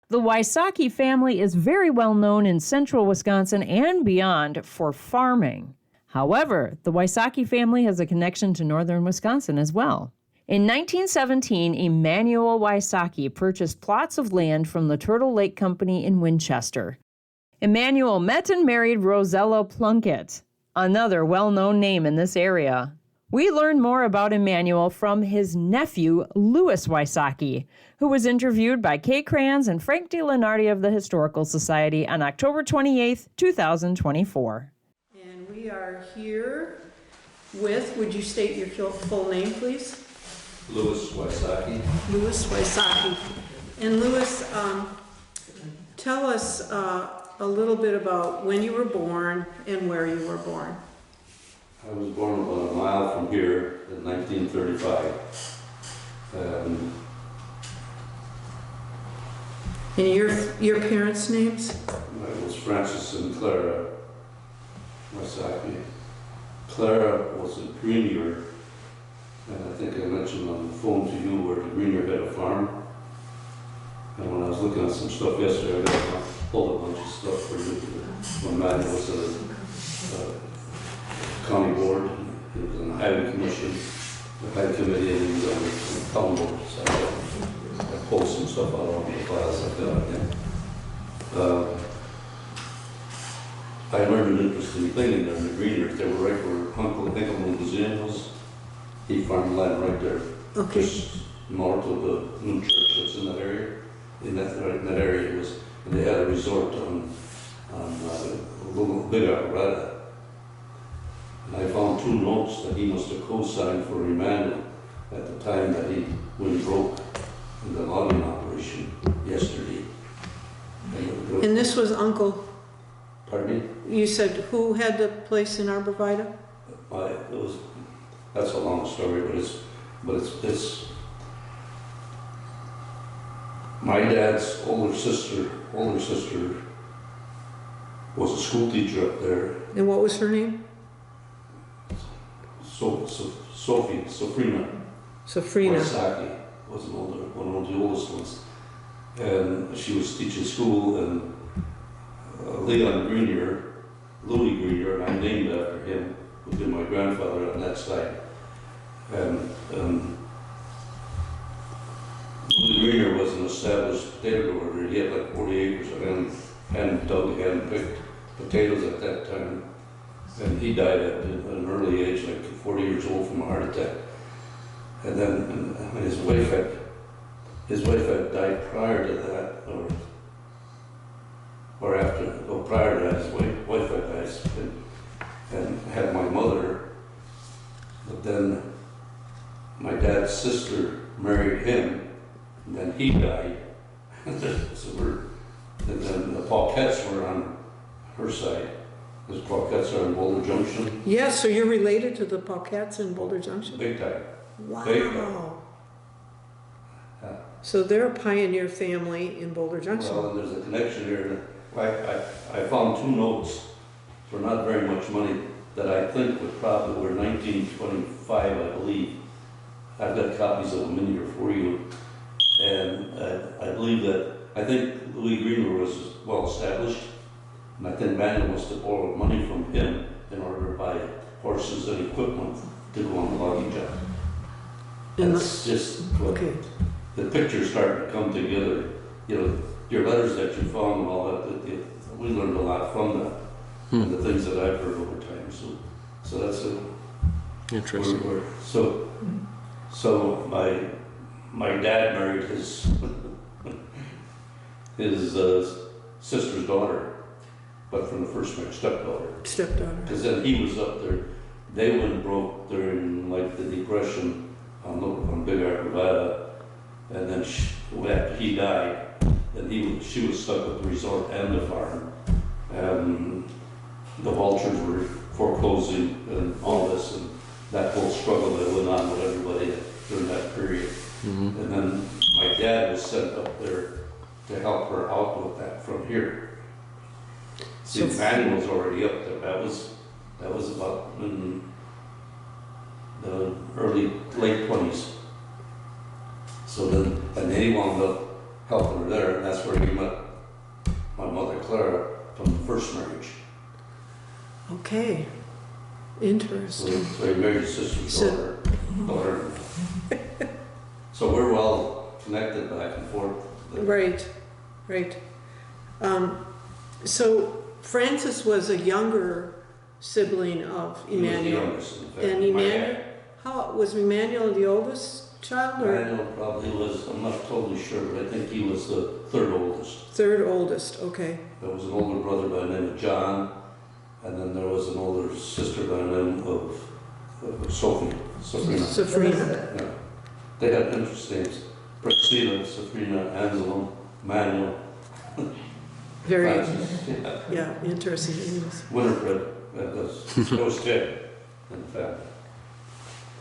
The Wysocki family is very well known in central Wisconsin and beyond for farming. However, the Wysocki family has a connection to northern Wisconsin as well. In 1917, Emanuel Wysocki purchased plots of land from the Turtle Lake Company in Winchester. Emanuel met and married Rosella Plunkett, another well-known name in this area. We learn more about Emanuel from his nephew, Louis Wysocki, who was interviewed by Kay Krans and Frank DiLeonardi of the Historical Society on October 28, 2024. And we are here with, would you state your full name, please? Louis Wysocki. Louis Wysocki. And Louis, tell us a little bit about when you were born and where you were born. I was born about a mile from here in 1935. And your parents' names? It was Frances and Clara Wysocki. Clara was a Griener, and I think I mentioned on the phone to you where the Griener had a farm. And when I was looking at some stuff yesterday, I got a whole bunch of stuff for you. When Matt was a county board, he was on the highway commission, the highway committee, and he was on the town board. So I pulled some stuff out of the files I've got. I learned an interesting thing in there in the Grieners. They were right where Uncle Emanuel was. He farmed land right there, okay, just north of the new church that's in that area. In that area it was, and they had a resort on a little big Arbor Vitae. And I found 2 notes that he must have co-signed for Emanuel at the time that he went broke in the logging operation yesterday. and this was Uncle, Pardon me? you said who had the place in Arbor Vitae? That's a long story, but it's my dad's older sister was a school teacher up there. And what was her name? Zephrena Wysocki was one of the oldest ones, and she was teaching school, and Leon Griener, Louis Griener, and I named after him, would be my grandfather on that side. And Louis Griener was an established potato grower. He had like 40 acres of land, hadn't dug, hadn't picked potatoes at that time. And he died at an early age, like 40 years old, from a heart attack. And then his wife had died prior to that, or after, or prior to that, his wife had died and had my mother. But then my dad's sister married him, and then he died. And then the Pauquettes were on her side. Those Pauquettes are in Boulder Junction. Yeah, so you're related to the Pauquettes in Boulder Junction? Big time. Wow. Big time. Yeah. So they're a pioneer family in Boulder Junction. Well, and there's a connection here. I found 2 notes for not very much money that I think were 1925, I believe. I've got copies of them in here for you. And I think Louis Griener was well established. And I think Emanuel must have borrowed money from him in order to buy horses and equipment to go on the logging job. That's just what the pictures started to come together. You know, your letters that you found and all that, we learned a lot from that. And the things that I've heard over time. So that's it. Interesting. So my dad married his sister's daughter, but from the first marriage, stepdaughter. Because then he was up there. They went broke during like the Depression on Big Arbor Vitae, and then after he died, then she was stuck with the resort and the farm. The vultures were foreclosing and all this, and that whole struggle that went on with everybody during that period. Mm-hmm. And then my dad was sent up there to help her out with that from here. See, Emanuel was already up there. That was about in the late 20s. So then he wound up helping her there, and that's where he met my mother Clara from the first marriage. Okay, So, interesting. so he married his sister's So- daughter. So we're well connected back and forth. Right, right. So Frances was a younger sibling of He was the Emanuel. youngest, in fact. And My Emanuel, dad- how, was Emanuel the oldest child or Emanuel probably was, I'm not totally sure, but I think he was the third oldest. third oldest? Okay, There was an older brother by the name of John, and then there was an older sister by the name of Zephrena. Zephrena. Yeah. They had interesting names. Priscilla, Zephrena, Angela, Manuel, Very, Frances, yeah. yeah, interesting names. Winifred, there was 10 in the family.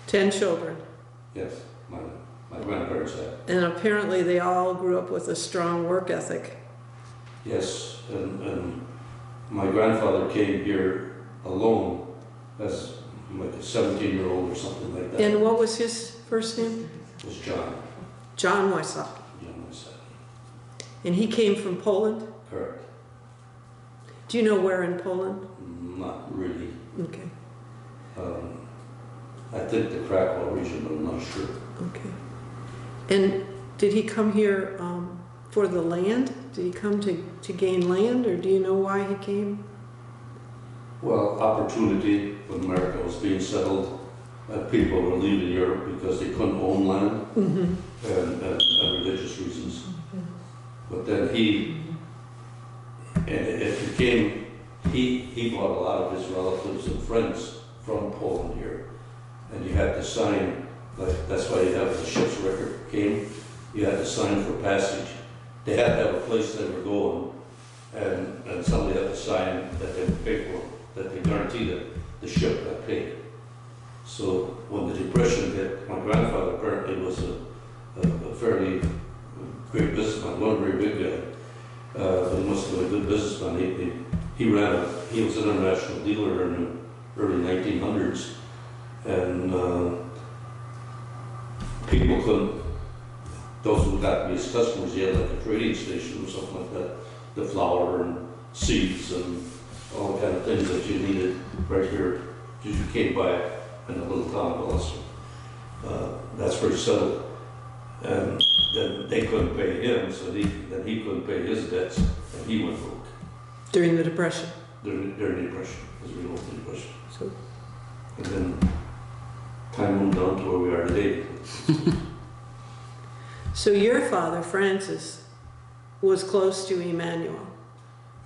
10 children. Yes, my grandparents had. And apparently they all grew up with a strong work ethic. Yes, and my grandfather came here alone as like a 17-year-old or something like that. And what was his first name? It was John. John Wysocki. John Wysocki. And he came from Poland? Correct. Do you know where in Poland? Not really. Okay, I think the Krakow region, but I'm not sure. okay. And did he come here for the land? Did he come to gain land, or do you know why he came? Well, opportunity when America was being settled, people were leaving Europe because they couldn't own land Mm-hmm. and religious reasons. But then he brought a lot of his relatives and friends from Poland here. And you had to sign, like, that's why you have the ship's record came, you had to sign for passage. They had to have a place they were going, and somebody had to sign that they would pay for it, that they guaranteed that the ship got paid. So when the Depression hit, my grandfather apparently was a fairly great businessman, one very big guy. But he must have been a good businessman. He was an international dealer in the early 1900s, and people couldn't, those who got to be his customers, he had like a trading station or something like that, the flour and seeds and all the kind of things that you needed right here. You came by in a little town of Ellis. That's where he settled. And then they couldn't pay him, so then he couldn't pay his debts, and he went broke. During the Depression. During the Depression, it was a real old Depression. So, And then time moved on to where we are today. so your father, Francis, was close to Emanuel.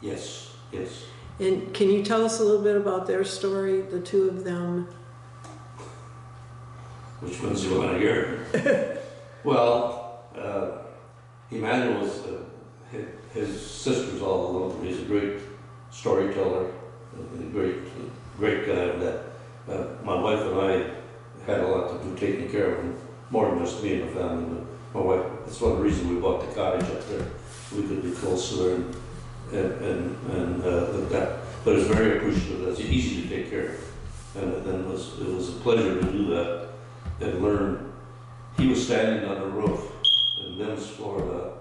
Yes, yes. And can you tell us a little bit about their story, the two of them? Which ones do you want to hear? Well, Emanuel was, his sister's all alone. He's a great storyteller, a great guy. That my wife and I had a lot to do taking care of him, more than just me and the family. But my wife, that's one of the reasons we bought the cottage up there. We could be closer and look at. But it's very appreciative. It's easy to take care of, and it was a pleasure to do that and learn. He was standing on the roof in Mims, Florida,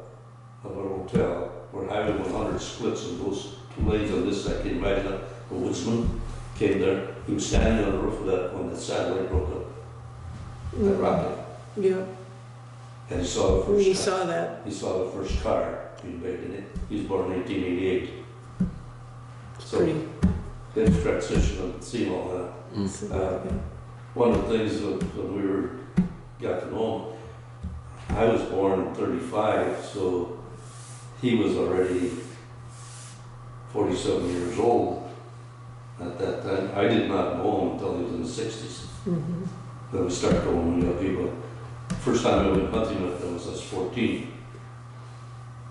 of a hotel where Highway 100 splits and goes two lanes on this side. Can you imagine that? A woodsman came there. He was standing on the roof of that when the satellite broke up. That rocket. Yeah, And he saw the first we car. saw that. He saw the first car being made in it. He was born in 1888. So Pretty his transition and seeing all that. significant. One of the things when we got to know him, I was born in 35, so he was already 47 years old at that time. I did not know him until he was in the 60s. Mhm. Then we started going, people. First time I went hunting with him was I was 14.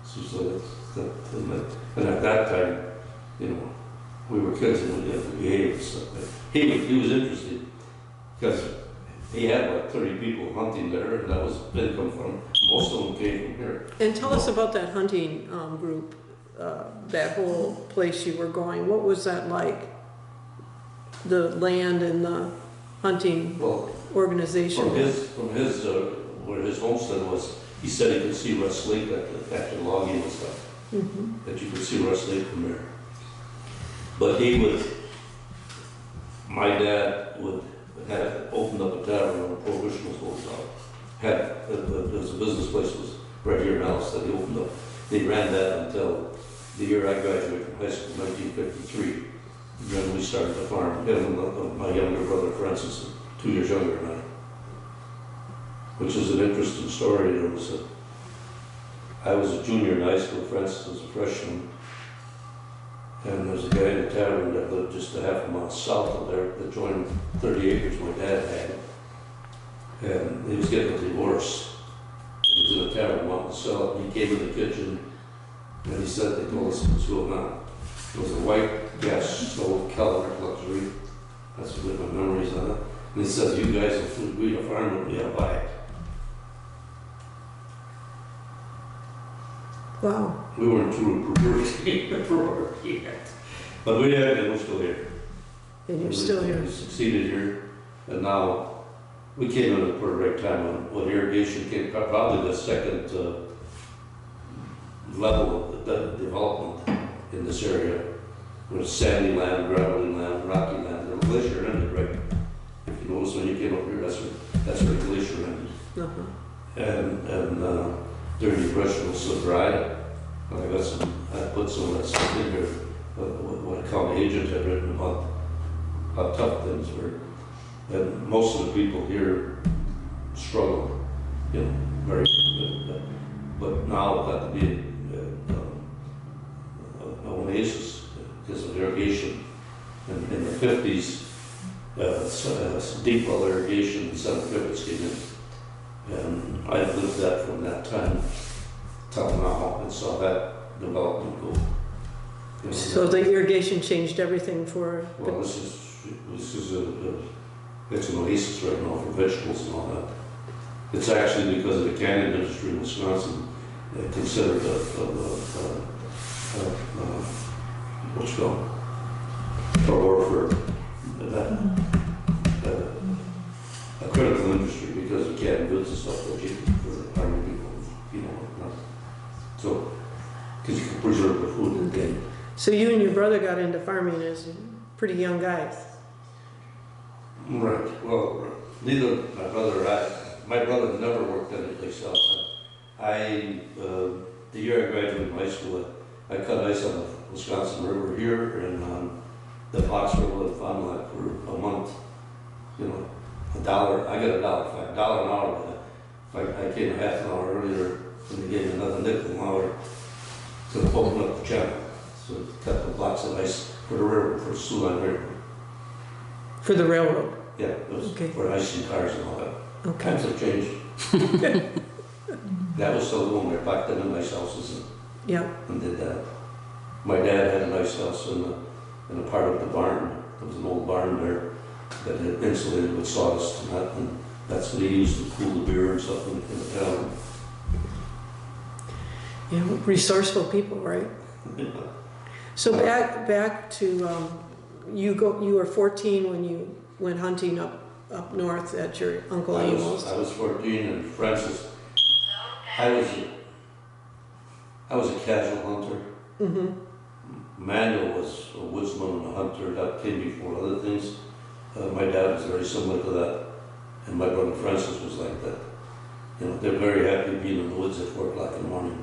So and at that time, we were kids and we had to behave and stuff. But he was interested because he had like 30 people hunting there, and that was income for him. Most of them came from here. And tell us about that hunting group, that whole place you were going. What was that like? The land and the hunting Well, organization? from his where his homestead was, he said he could see Russ Lake after logging and stuff, that you could see Russ Lake from there. But my dad had opened up a tavern when Prohibition was going on. There was a business place was right here in Ellis that he opened up. They ran that until the year I graduated from high school, 1953. Then we started the farm. Him and my younger brother Frances, 2 years younger than I. Which is an interesting story. I was a junior in high school, Frances was a freshman, and there was a guy in the tavern that lived just a half a mile south of there that joined 30 acres my dad had, and he was getting a divorce. He was in a tavern wanting to sell it, and he came in the kitchen, and he said, they told us what's going on. It was a white gas stove, Keller luxury. That's what my memories on it. And he says, you guys will agree to farm with me, I'll buy it. Wow. We weren't too prepared yet. But we did, and we're still here. And you're still here. We succeeded here, and now we came in at the right time when irrigation came, probably the second level of the development in this area. There was sandy land, gravelly land, rocky land, and the glacier ended right. If you notice when you came up here, that's where the glacier ended. And during the Depression it was so dry. I put some of that stuff in here, what a county agent had written about how tough things were. And most of the people here struggle, very good. But now it got to be an oasis because of irrigation. In the 50s, deep well irrigation and certificates came in. And I lived that from that time till now and saw that development go. So the irrigation changed everything for... Well, this is it's an oasis right now for vegetables and all that. It's actually because of the canning industry in Wisconsin, considered what's called a warfare, a critical industry because of canned goods and stuff that you can for the farming people, so because you can preserve the food. Okay. So you and your brother got into farming as pretty young guys. Right. Well, neither my brother or I. My brother never worked anyplace else. The year I graduated from high school, I cut ice on the Wisconsin River here and on the Fox River in Fond du Lac for a month. $1. I got $1.05 an hour. But I came a half an hour earlier, and they gave me another nickel an hour to open up the channel. So cut the blocks of ice for the river, for Siouxland River. For the railroad? Yeah, it was Okay. for icing cars and all that. Okay. Times have changed. That was still going there, back then in nice houses and did that. My dad had a nice house in a part of the barn. There was an old barn there that had insulated with sawdust and that's what he used to cool the beer and stuff in the town. Resourceful people, right? So back to you were 14 when you went hunting up north at your Uncle Amos. I was 14 and Frances, I was a casual hunter. Emanuel was a woodsman and a hunter. That came before other things. My dad was very similar to that, and my brother Frances was like that. They're very happy being in the woods at 4 o'clock in the morning.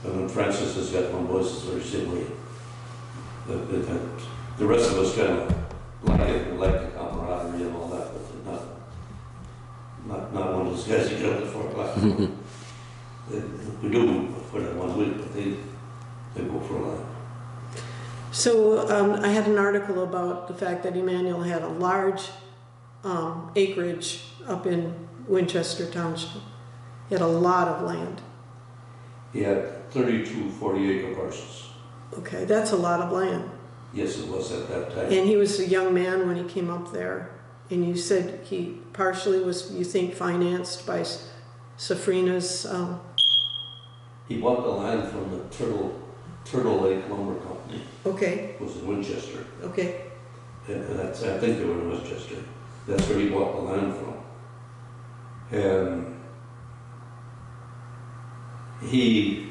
And when Frances has got my voice, it's very similar. The rest of us kind of like it. We like the camaraderie and all that, but not one of those guys you get up at 4 o'clock in the morning. We do for that 1 week, but they go for a lot. So I had an article about the fact that Emanuel had a large acreage up in Winchester Township. He had a lot of land. He had 32 40-acre parcels. Okay, that's a lot of land. Yes, it was at that time. And he was a young man when he came up there. And you said he partially was, you think, financed by Zephrena's... He bought the land from the Turtle Lake Lumber Company. Okay. It was in Winchester. Okay. And I think they were in Winchester. That's where he bought the land from. And he,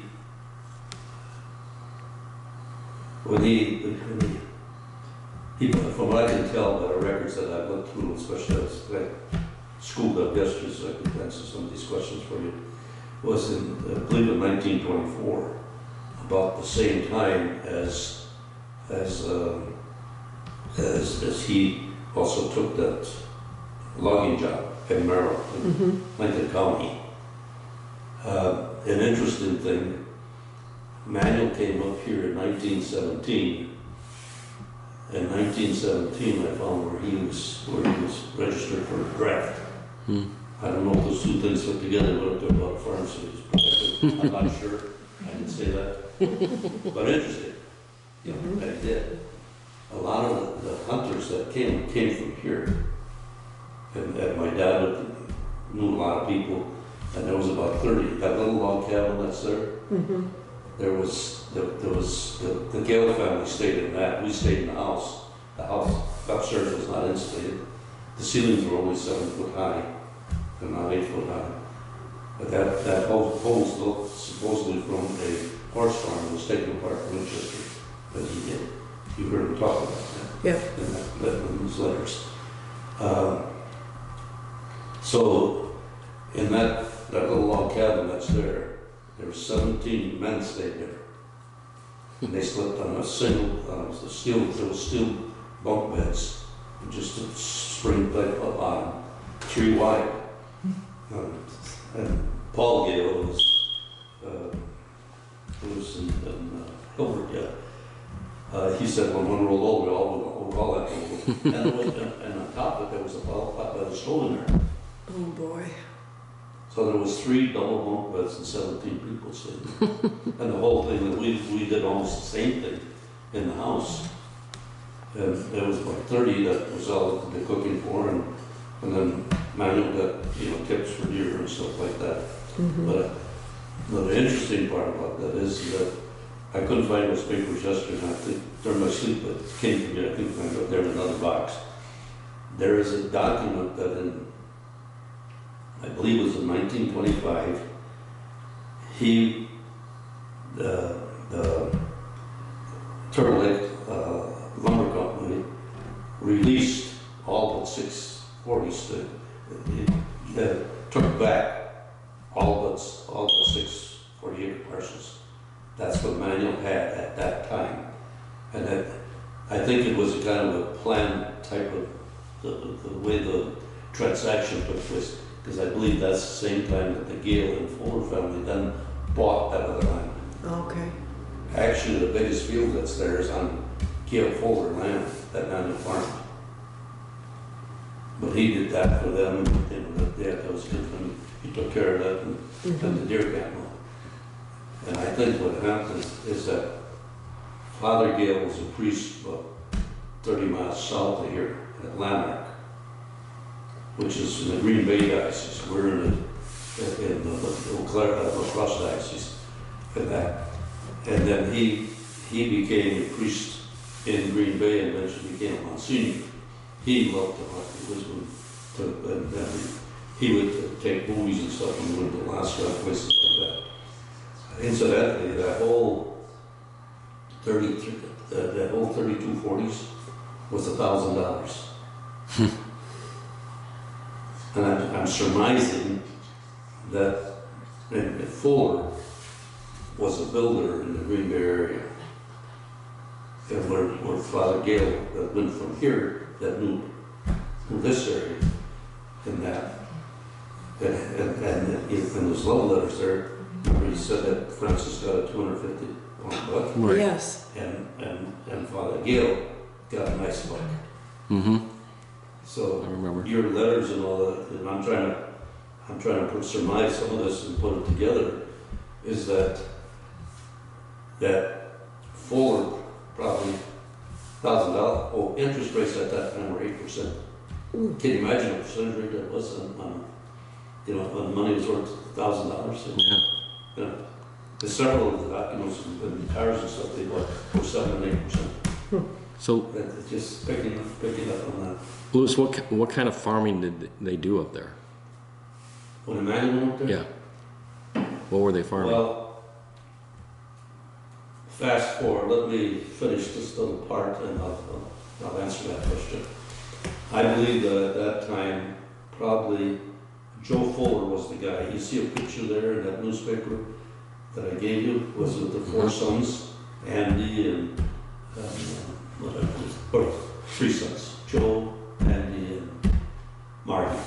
when he, from what I can tell by the records that I've looked through, especially as I schooled up yesterday, so I could answer some of these questions for you, was in, I believe in 1924, about the same time as he also took that logging job in Merrill, in Lincoln County. An interesting thing, Emanuel came up here in 1917. In 1917, I found where he was registered for a draft. I don't know if those two things fit together, but they're about farm cities. I'm not sure. I didn't say that. But interesting. You know, I did. A lot of the hunters that came from here. And my dad knew a lot of people. And there was about 30. That little log cabin that's there, there was the Gale family stayed in that. We stayed in the house. The house upstairs was not insulated. The ceilings were only 7 foot high, and not 8 foot high. But that whole built supposedly from a horse farm that was taken apart from Winchester. But he did. You heard him talk about that. Yeah. In his letters. So in that little log cabin that's there were 17 men stayed there. And they slept on a single, there was steel bunk beds, just a spring pipe up on 3 wide. And Paul Gale was in Hilbert, yeah. He said when one rolled over, all that rolled over. And on top of it, there was a bottle pot by the stove in there. Oh boy. So there was 3 double bunk beds and 17 people sleeping. And the whole thing, we did almost the same thing in the house. And there was like 30 that Rosella could be cooking for, and then Manuel got, tips for deer and stuff like that. But the interesting part about that is that I couldn't find those papers yesterday, and I think during my sleep it came to me, I think I got there in another box. There is a document that I believe it was in 1925, the Turtle Lake Lumber Company released all but 640s. They took back all but 640 acre parcels. That's what Manuel had at that time. And I think it was a kind of a planned type of the way the transaction took place. Because I believe that's the same time that the Gale and Fuller family then bought that other land. Okay. Actually, the biggest field that's there is on Gale Fuller land, that Manuel farmed. But he did that for them, and that was good for him. He took care of that and the deer camp. And I think what happened is that Father Gale was a priest about 30 miles south of here at Lanark, which is in the Green Bay diocese. We're in the Eau Claire, La Crosse diocese, and that. And then he became a priest in Green Bay and eventually became a Monsignor. He loved the wisdom, and he would take movies and stuff and went to Alaska and places like that. Incidentally, that whole 3240s was $1,000. And I'm surmising that Fuller was a builder in the Green Bay area. And where Father Gale that went from here, that knew this area, and that. And in those love letters there, remember he said that Frances got a $250 buck. Right. Yes. And Father Gale got a nice buck. So I remember. your letters and all that, and I'm trying to surmise some of this and put it together, is that Fuller probably $1,000. Interest rates at that time were 8%. Can you imagine a percentage rate that was on when money was worth $1,000? Yeah. There's several of the documents and cars and stuff they bought were 7 and 8%. So, It's just picking up on that. Louis, what kind of farming did they do up there? When Emanuel went there? Yeah. What were they farming? Well, fast forward, let me finish this little part and I'll answer that question. I believe that at that time, probably Joe Fuller was the guy. You see a picture there in that newspaper that I gave you, was with the four sons, Andy and whatever, or three sons, Joe, Andy, and Marty.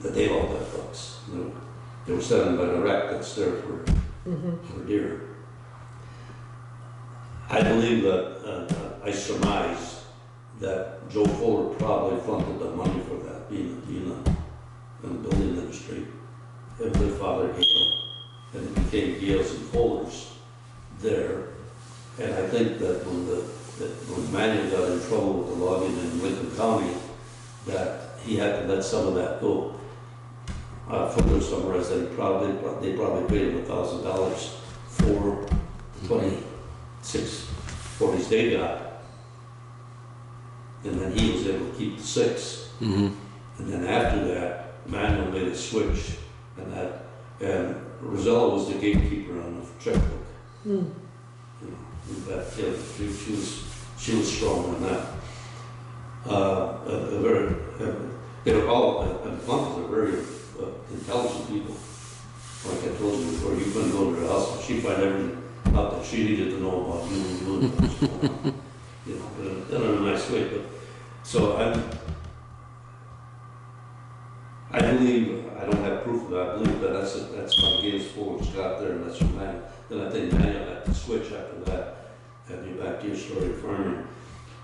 That they all got bucks. You know, they were selling by the rack that's there for deer. I believe that, I surmise that Joe Fuller probably fronted the money for that, being in the building industry, and their father Gale, and it became Gales and Fullers there. And I think that when Emanuel got in trouble with the logging in Lincoln County, that he had to let some of that go. Fuller summarized that they probably paid him $1,000 for 26 40s they got. And then he was able to keep the 6. And then after that, Emanuel made a switch, and Rosella was the gatekeeper on the checkbook. You know, she was strong on that. They were all, and uncles are very intelligent people. Like I told you before, you couldn't go to their house and she'd find everything out that she needed to know about you and you and what's going on. You know, but in a nice way. But so I believe, I don't have proof of that, I believe that that's how Gales Fuller's got there, and that's from Emanuel. Then I think Emanuel had to switch after that, and you're back to your story of farming.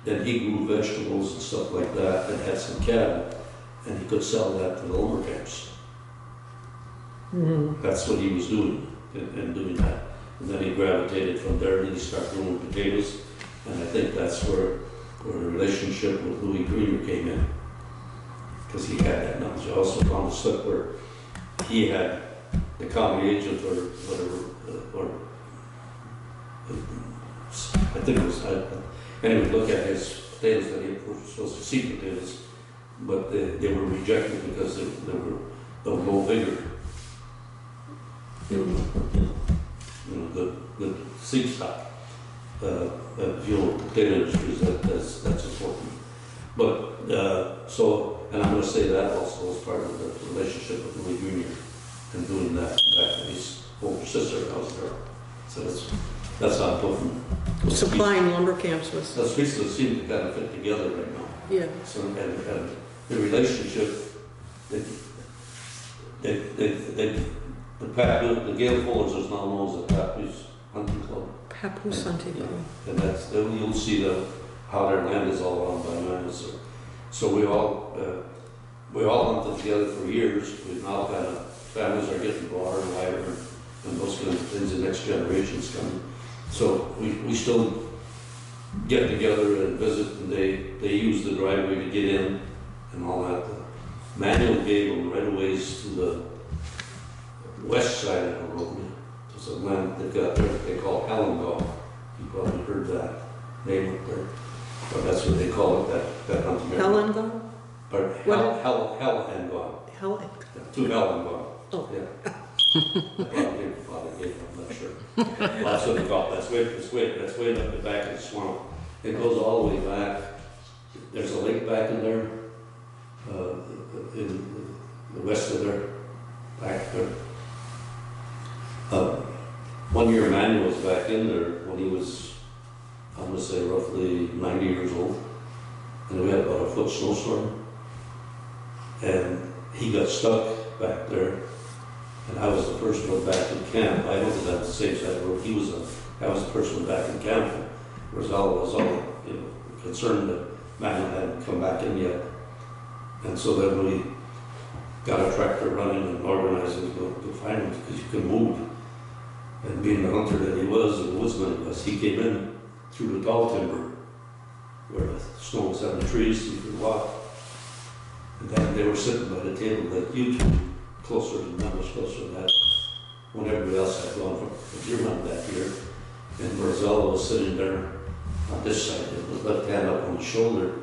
Then he grew vegetables and stuff like that, and had some cattle, and he could sell that to the lumber camps. That's what he was doing, and doing that. And then he gravitated from there, and he started growing potatoes, and I think that's where the relationship with Louis Griener came in. Because he had that knowledge. I also found a slip where he had the county agent or whatever, I think it was, anyway, look at his potatoes that he were supposed to seed potatoes, but they were rejected because they were low vigor. You know, good seed stock. If you know potato industries, that's important. But and I'm going to say that also as part of the relationship with Louis Griener and doing that back to his older sister house there. So that's how I'm putting. Supplying lumber camps with. Those pieces seem to kind of fit together right now. Yeah. So and the relationship, the Gale Fullers is now known as the Papoose Hunting Club. Papoose Hunting Club. And that's you'll see how their land is all around by Manitowish. So we all hunted together for years. We've now kind of, families are getting broader and wider, and those kind of things, the next generation's coming. So we still get together and visit, and they use the driveway to get in and all that. Emanuel gave them right of ways to the west side of the road. There's a land they've got there they call Allengall. You probably heard that name up there. But that's what they call it, that hunting area. Allengall? Or Hell-and-Gone. To Hell-and-Gone. Oh. Yeah. I probably gave them, I'm not sure. Well, that's what they call it. That's way up the back of the swamp. It goes all the way back. There's a lake back in there, in the west of there, back there. One year Emanuel was back in there when he was, I'm going to say roughly 90 years old, and we had about a foot snowstorm, and he got stuck back there, and I was the first one back in camp. I don't think that's the same side of the road. I was the first one back in camp. Rosella was all concerned that Emanuel hadn't come back in yet, and so then we got a tractor running and organized to go find him because you could move. And being the hunter that he was, and the woodsman he was, he came in through the tall timber where the snow was on the trees, so you could walk. And then they were sitting by the table that you two, closer than that, much closer than that, when everybody else had gone for deer hunt that year. And Rosella was sitting there on this side, with left hand up on his shoulder,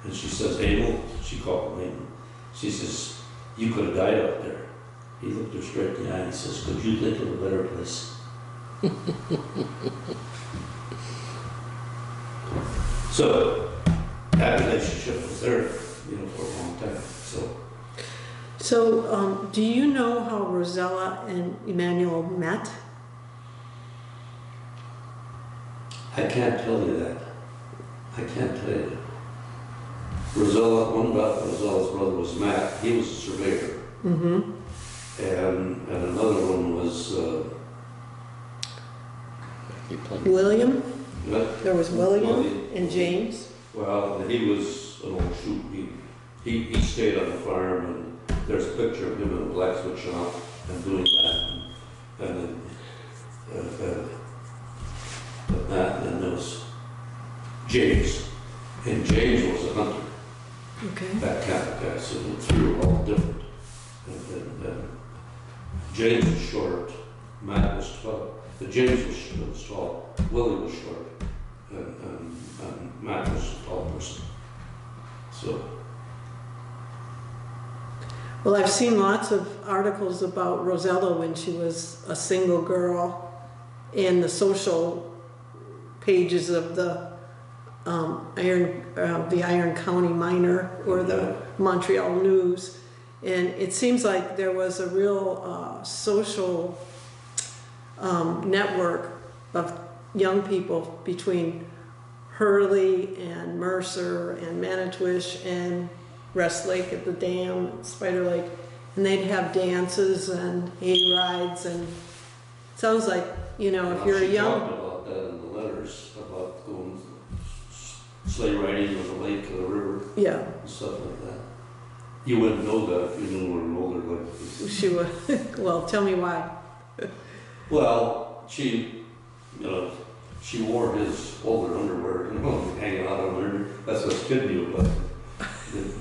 and she says, Emil, she called him Emil. She says, you could have died out there. he looked her straight in the eye and he says, could you think of a better place? So that relationship was there, for a long time. So, do you know how Rosella and Emanuel met? I can't tell you that. I can't tell you. Rosella's brother was Matt. He was a surveyor. Mm-hmm. And another one was, William? what? There was William and James. Well, he was an old shoot. He stayed on the farm, and there's a picture of him in a blacksmith shop and doing that. And then there was James. And James was a hunter. Okay. That kind of guy, so the three were all different. And James was short, Matt was tall. James was tall, Willie was short, and Matt was a tall person. So. Well, I've seen lots of articles about Rosella when she was a single girl in the social pages of the Iron County Miner or the Montreal News, and it seems like there was a real social network of young people between Hurley and Mercer and Manitowish and Rest Lake at the dam, and Spider Lake, and they'd have dances and hay rides, and it sounds like, if you're She young. talked about that in the letters, about going sleigh riding on the lake or the river. Yeah. And stuff like that. You wouldn't know that if you knew her older like this. She would. Well, tell me why. Well, she wore his older underwear, hanging out on her. That's what kid knew about.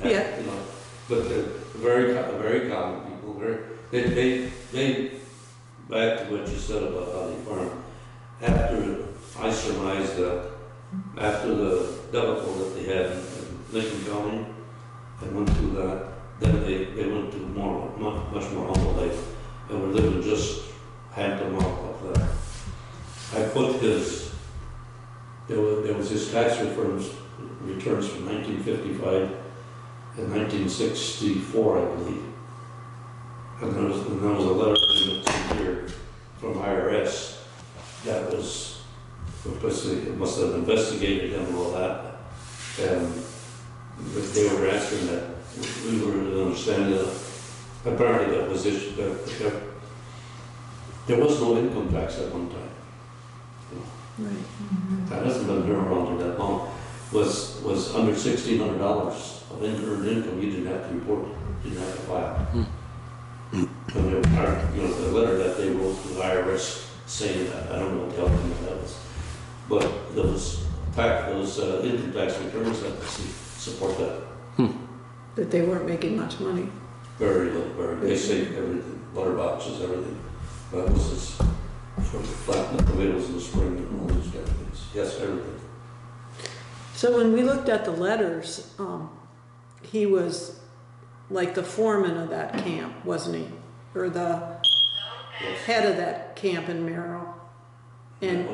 Yeah. But they're very common people. They back to what you said about how they farm. After I surmised that after the debacle that they had in Lincoln County, and went through that, then they went to much more humble life, and were living just hand to mouth like that. I put there was his tax returns from 1955 and 1964, I believe. And there was a letter in here from IRS that was, it must have investigated him and all that. And they were answering that. We were understanding that apparently that was issued, that there was no income tax at one time. Right. That hasn't been here around for that long. Was under $1,600 of earned income, you didn't have to report it, you didn't have to file. And the letter that they wrote to the IRS saying that, I don't know what the outcome of that was, but those income tax returns that support that. That they weren't making much money. Very little, they saved everything, butter boxes, everything. That was his, for flattening the tomatoes in the spring and all those kind of things. Yes, everything. So when we looked at the letters, he was like the foreman of that camp, wasn't he? Or the head of that camp in Merrill. And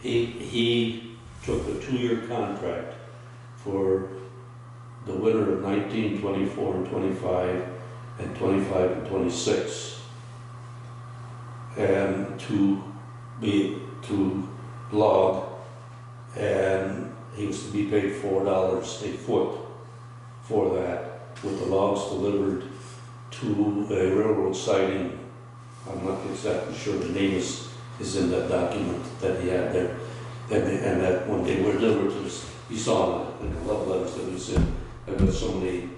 he took a 2-year contract for the winter of 1924 and 25 and 25 and 26, and to log, and he was to be paid $4 a foot for that, with the logs delivered to a railroad siding. I'm not exactly sure the name is in that document that he had there. And that when they were delivered to us, you saw in the love letters that was in, there was so many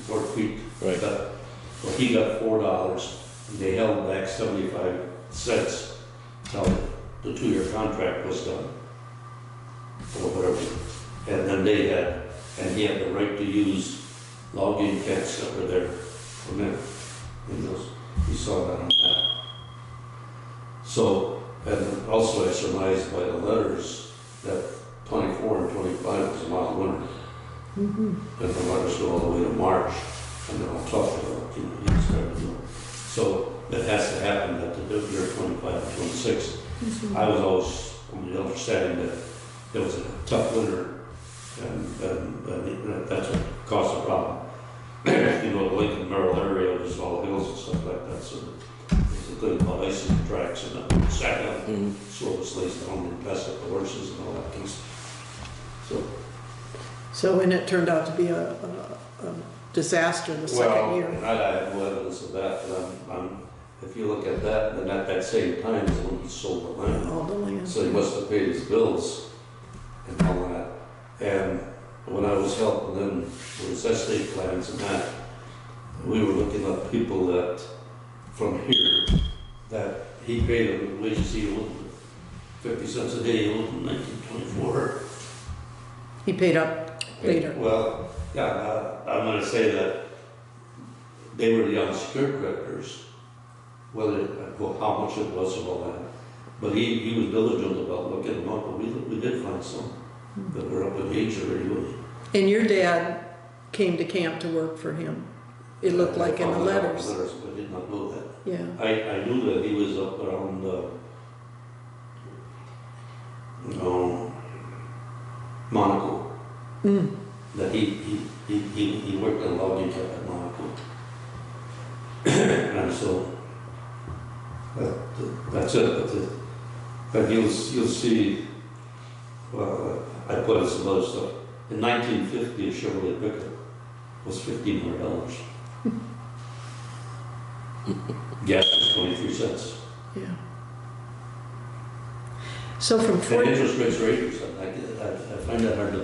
4 feet. Right. Well, he got $4, and they held back 75 cents until the 2-year contract was done, or whatever. And then he had the right to use logging tents that were there for men. You saw that on that. So, and also I surmised by the letters that 24 and 25 was a mild winter. And the letters go all the way to March. And then I'll talk about, he started doing. So that has to happen at the year 25 and 26. I was always on the understanding that it was a tough winter, and that's what caused the problem. The Lincoln, Merrill area was all hills and stuff like that, so there's a thing called icing tracks, and that sat down, slow slays down and passed up the horses and all that kind of stuff. So, and it turned out to be a disaster the second year. I have no evidence of that, but if you look at that, then at that same time is when he sold the land. All the land. So he must have paid his bills and all that. And when I was helping them with his estate plans and that, we were looking at people that, from here, that he paid them wages he owed 50 cents a day, he owed in 1924. He paid up later. Well, yeah, I'm going to say that they were the unsecured creditors, how much it was and all that. But he was diligent about looking them up, but we did find some that were up in age already. And your dad came to camp to work for him. It looked like in the letters. I did not know that. Yeah. I knew that he was up around, Monaco. That he worked in a logging camp at Monaco. And so that's it. But you'll see. Well, I put in some other stuff. In 1950, a Chevrolet pickup was $1,500. Gas was 23 cents. Yeah. So from And interest rates are 8%. I find that hard to.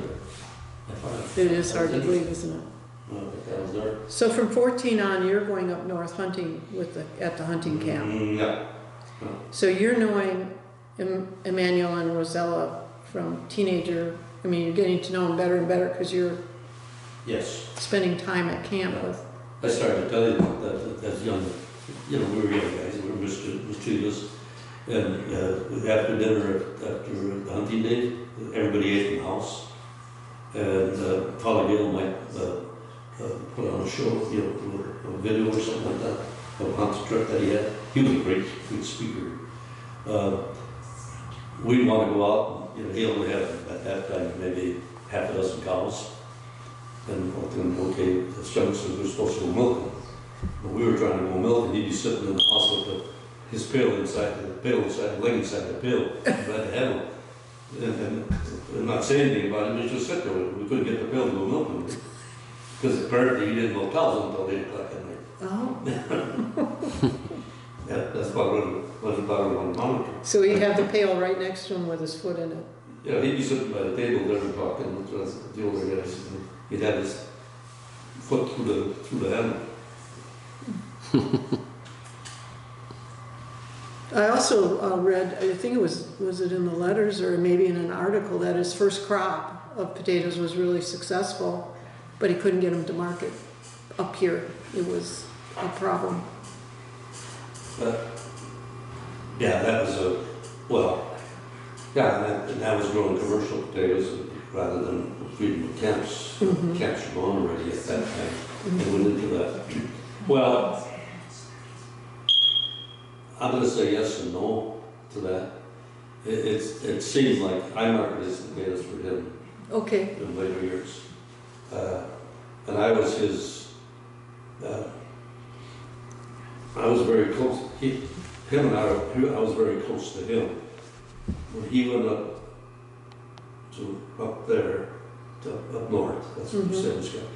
it is hard to believe, isn't it? That was there. So from 14 on, you're going up north hunting at the hunting camp. Yeah. So you're knowing Emanuel and Rosella from teenager. I mean, you're getting to know them better and better because you're Yes. spending time at camp with. I started to tell you about that as young, we were young guys, we were mischievous. And after dinner, after the hunting day, everybody ate in the house. And Father Gale might put on a show, a video or something like that, of a hunting trip that he had. He was a great speaker. We'd want to go out, he only had at that time maybe half a dozen cows. And okay, the youngsters were supposed to go milking. But we were trying to go milk, and he'd be sitting in the house with his pail inside the leg inside the pail, trying to have him. And not saying anything about it, he just sit there. We couldn't get the pail to go milking. Because apparently he didn't milk cows until 8 o'clock at night. Oh. Yeah, that's about what about one monitor. So he'd have the pail right next to him with his foot in it. Yeah, he'd be sitting by the table there and talking with the older guys. And he'd have his foot through the handle. I also read, I think it was it in the letters or maybe in an article, that his first crop of potatoes was really successful, but he couldn't get them to market up here. It was a problem. Yeah, that was and that was growing commercial potatoes rather than feeding the camps. Camps were gone already at that time. They went into that. Well, I'm going to say yes and no to that. It seems like I marketed his potatoes for him Okay. in later years. And I was his, I was very close, I was very close to him. When he went up there, up north, that's what you said, Wisconsin.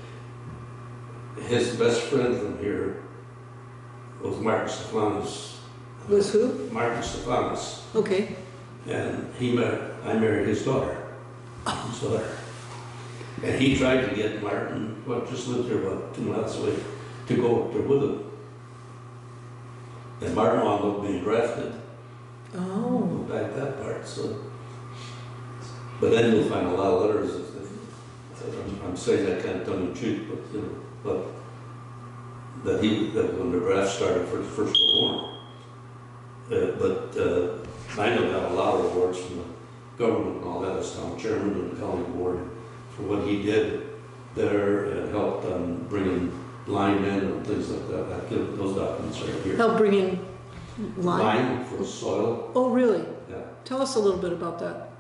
His best friend from here was Martin Stephanus. Was who? Martin Stephanus. Okay. And I married his daughter. And he tried to get Martin, just lived here about 2 miles away, to go up there with him. And Martin wound up being drafted. Oh. Back that part, so. But then you'll find a lot of letters. I'm saying that kind of tongue in cheek, but that when the draft started for the first war. I know got a lot of awards from the government and all that as town chairman and the county board for what he did there and helped on bringing linemen and things like that. Those documents are here. Help bring in lime? Lime for soil, Oh, really? yeah. Tell us a little bit about that.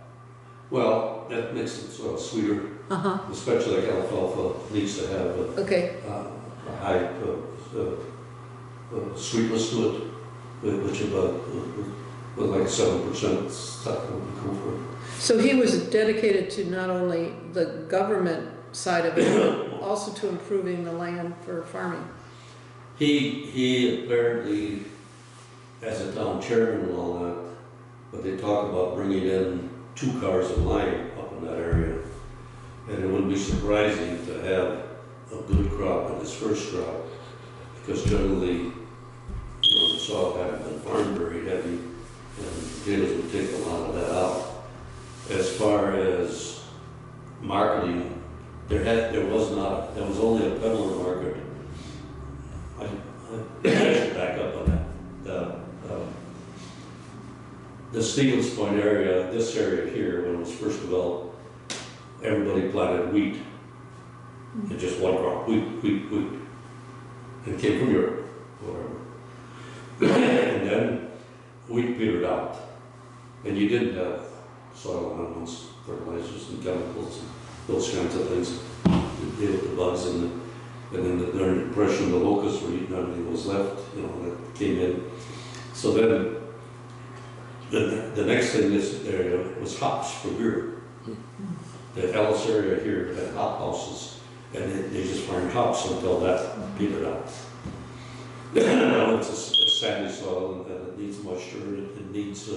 Well, that makes it sort of sweeter, Uh-huh, especially like alfalfa needs to have okay. a high sweetness to it, which about with like 7% stuff would be cool for it. So he was dedicated to not only the government side of it, but also to improving the land for farming. He apparently, as a town chairman and all that, but they talk about bringing in 2 cars of lime up in that area. And it wouldn't be surprising to have a good crop in his first crop, because generally, the soil hadn't been farmed very heavy, and potatoes would take a lot of that out. As far as marketing, there was only a peddler market. I should back up on that. The Stevens Point area, this area here, when it was first developed, everybody planted wheat. And just one crop, wheat. And it came from Europe, whatever. And then wheat petered out. And you didn't have soil amendments, fertilizers and chemicals, and those kinds of things to deal with the bugs. And then during the Depression, the locusts were eating everything was left, that came in. So then, the next thing this area was hops for beer. The Ellis area here had hop houses, and they just farmed hops until that petered out. It's a sandy soil, and it needs moisture, and it needs,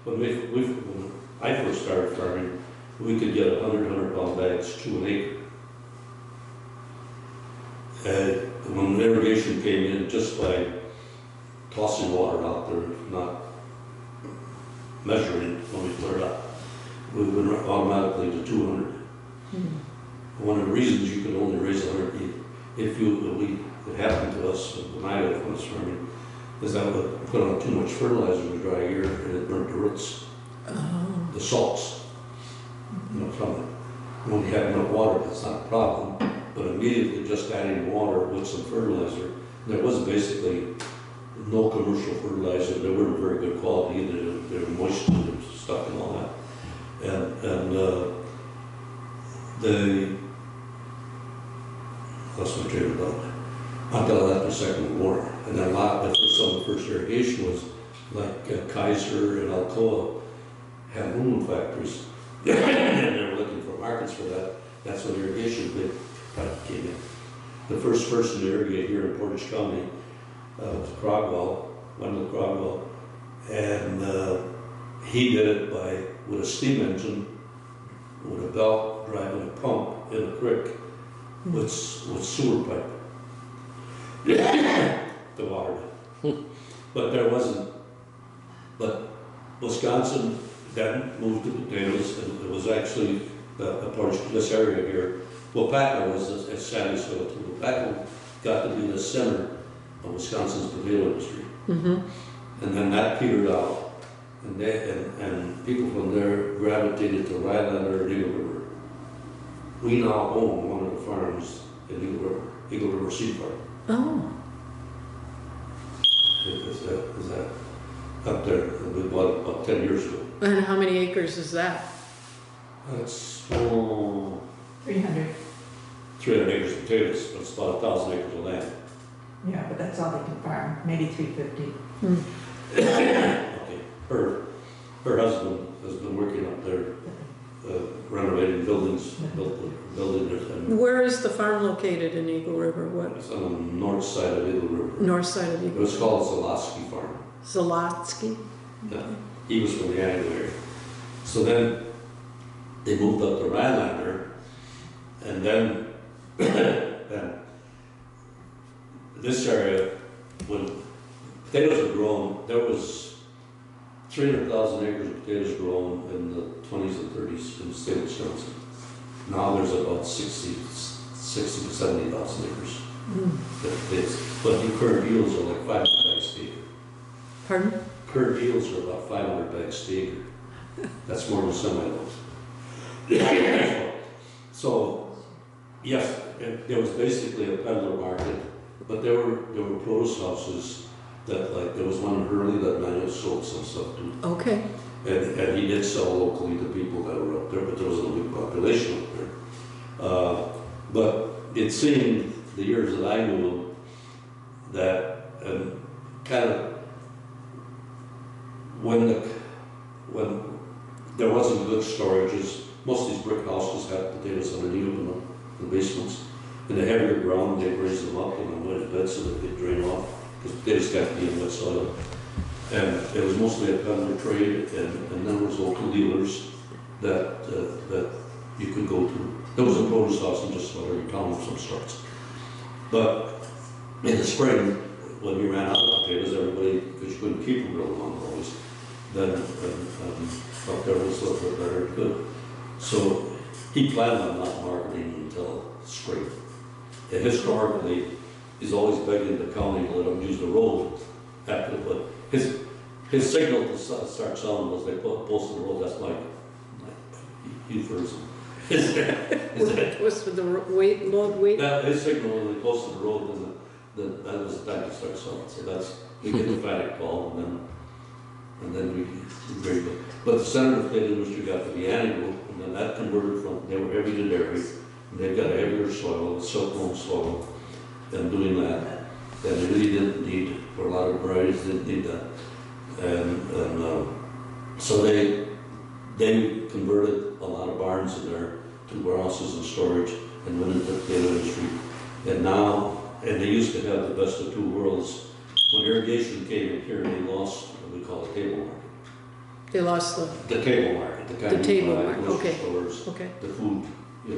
when I first started farming, we could get 100-pound bags to an acre. When irrigation came in, just by tossing water out there, not measuring it when we put it up, we went automatically to 200. One of the reasons you could only raise 100, it happened to us when I was farming, is that we put on too much fertilizer in a dry year and it burnt the roots, the salts, from it. When you have enough water, that's not a problem, but immediately just adding water with some fertilizer, there was basically no commercial fertilizer. They weren't very good quality either. They were moisture and stuff and all that. That's my train of thought. Until after the Second War. And then some of the first irrigation was like Kaiser and Alcoa had aluminum factories. And they were looking for markets for that. That's when irrigation came in. The first person to irrigate here in Portage County was Wendell Crogwell. And he did it with a steam engine, with a belt driving a pump in a creek with sewer pipe. The water. But Wisconsin then moved to potatoes, and it was actually a part of this area here. Waupaca was a sandy soil too. Waupaca got to be the center of Wisconsin's potato industry. And then that petered out, and people from there gravitated to Rylander and Eagle River. We now own one of the farms in Eagle River Seed Farm. Oh. Is that up there? We bought it about 10 years ago. And how many acres is that? That's 300. 300 acres of potatoes, but it's about 1,000 acres of land. Yeah, but that's all they can farm, maybe 350. Okay. Her husband has been working up there, renovating buildings, building their thing. Where is the farm located in Eagle River? What? It's on the north side of Eagle River. North side of It Eagle was River. called Zolotsky Farm. Zolotsky? Yeah. He was from the Iowa area. So then they moved up to Rylander, and then this area, when potatoes were grown, there was 300,000 acres of potatoes grown in the 20s and 30s in the state of Wisconsin. Now there's about 60 to 70,000 acres. But the current yields are like 500 bags per acre. Pardon? Current yields are about 500 bags per acre. That's more than semi-loads. So, yes, It was basically a peddler market, but there were produce houses that, like, there was one in Hurley that Emanuel sold some stuff to. Okay. And he did sell locally to people that were up there, but there wasn't a big population up there. But it seemed, the years that I knew him, that kind of when there wasn't good storages, most of these brick houses had potatoes underneath them in the basements. In the heavier ground, they'd raise them up in a wet bed so that they'd drain off, because potatoes got to be in wet soil. And it was mostly a peddler trade, and there was local dealers that you could go to. There was a produce house in just about every town of some sorts. But in the spring, when we ran out of potatoes, everybody, because you couldn't keep them real long always, then up there was a little bit better and good. So he planned on not marketing until spring. And historically, he's always begging the county to let him use the road after, but his signal to start selling was they posted the road. That's my euphemism. Was for the load weight? His signal when they posted the road, then that was the time to start selling. So that's, we get the FATIC call, and then we very good. But the center of the potato industry got to be annual, and then that converted from, they were heavy to dairy, and they've got a heavier soil, silk loam soil, and doing that. And they really didn't need, for a lot of varieties, didn't need that. And so they converted a lot of barns in there to warehouses and storage and went into the potato industry. And they used to have the best of two worlds. When irrigation came in here, they lost what we call a table market. They lost The table market, the kind the table of market, grocery okay. stores, Okay. the food, the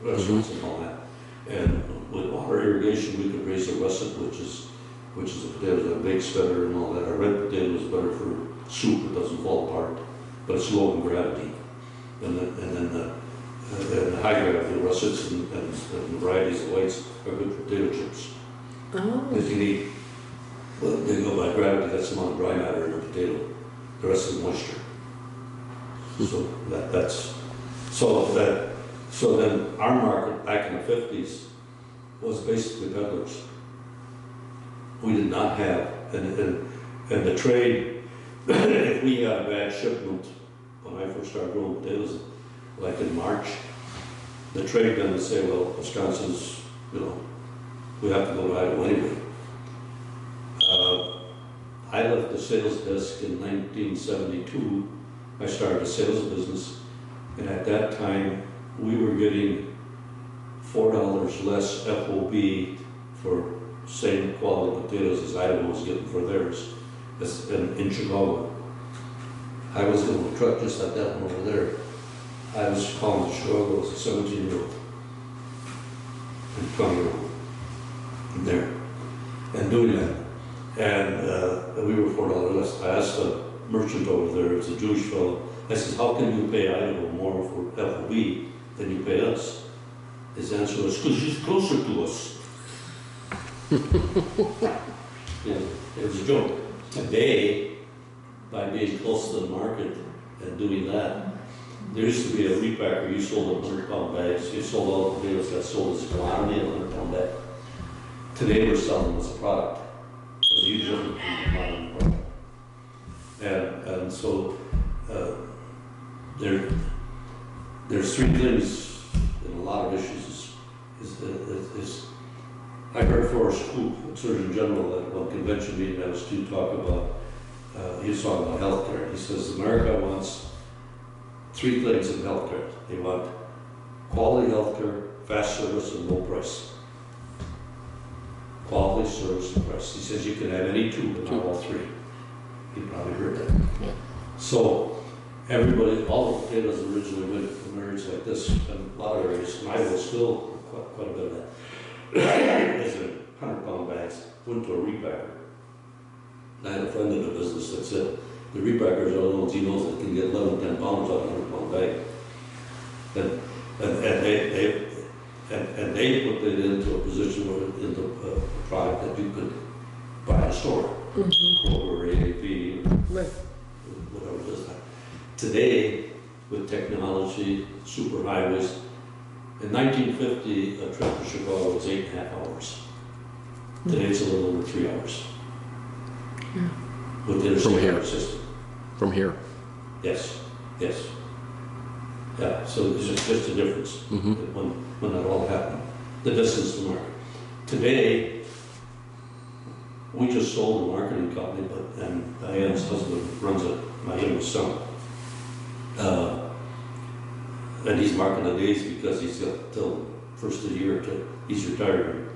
restaurants and all that. And with water irrigation, we could raise a russet, which is a potato that bakes better and all that. A red potato is better for soup, it doesn't fall apart, but it's low in gravity. And then the high gravity russets and varieties of whites are good for potato chips. Oh. Because you need, well, they go by gravity, that's the amount of dry matter in a potato. The rest is moisture. So then our market back in the 50s was basically peddlers. We did not have, and the trade, if we had a bad shipment, when I first started growing potatoes, like in March, the trade then would say, well, Wisconsin's, we have to go to Idaho anyway. I left the sales desk in 1972. I started a sales business, and at that time, we were getting $4 less FOB for same quality potatoes as Idaho was getting for theirs in Chicago. I was in a truck just like that one over there. I was calling to Chicago as a 17-year-old and 20-year-old there and doing that. And we were $4 less. I asked the merchant over there, it's a Jewish fellow, I said, how can you pay Idaho more for FOB than you pay us? His answer was, because she's closer to us. It was a joke. Today, by being close to the market and doing that, there used to be a repacker, you sold 100-pound bags, you sold all the potatoes that sold as a commodity, a 100-pound bag. Today we're selling them as a product. There's a huge difference between commodity and product. And so there's three things in a lot of issues. I heard Forrest Koop, Surgeon General, at one convention meeting I was to talk about, he was talking about healthcare. He says America wants three things in healthcare. They want quality healthcare, fast service, and low price. Quality, service, and price. He says you can have any two, but not all three. You probably heard that. Yeah. So everybody, all the potatoes originally went from areas like this, and a lot of areas, and Iowa still quite a bit of that. As in 100-pound bags, went to a repacker. And I had a friend in the business that said, the repackers are the ones he knows that can get 11, 10 pounds out of a 100-pound bag. And they put it into a position where into a product that you could buy in a store, or AAP, Right. whatever it is. Today, with technology, super highways, In 1950, a trip to Chicago was 8.5 hours. Today it's a little over 3 hours. Yeah. With the interstate system. From here. Yes, yes. Yeah, so there's just a difference when that all happened. The distance to market. Today, we just sold a marketing company, and Diane's husband runs it, my youngest son. And he's marking the days because he's got till first of the year to he's retiring.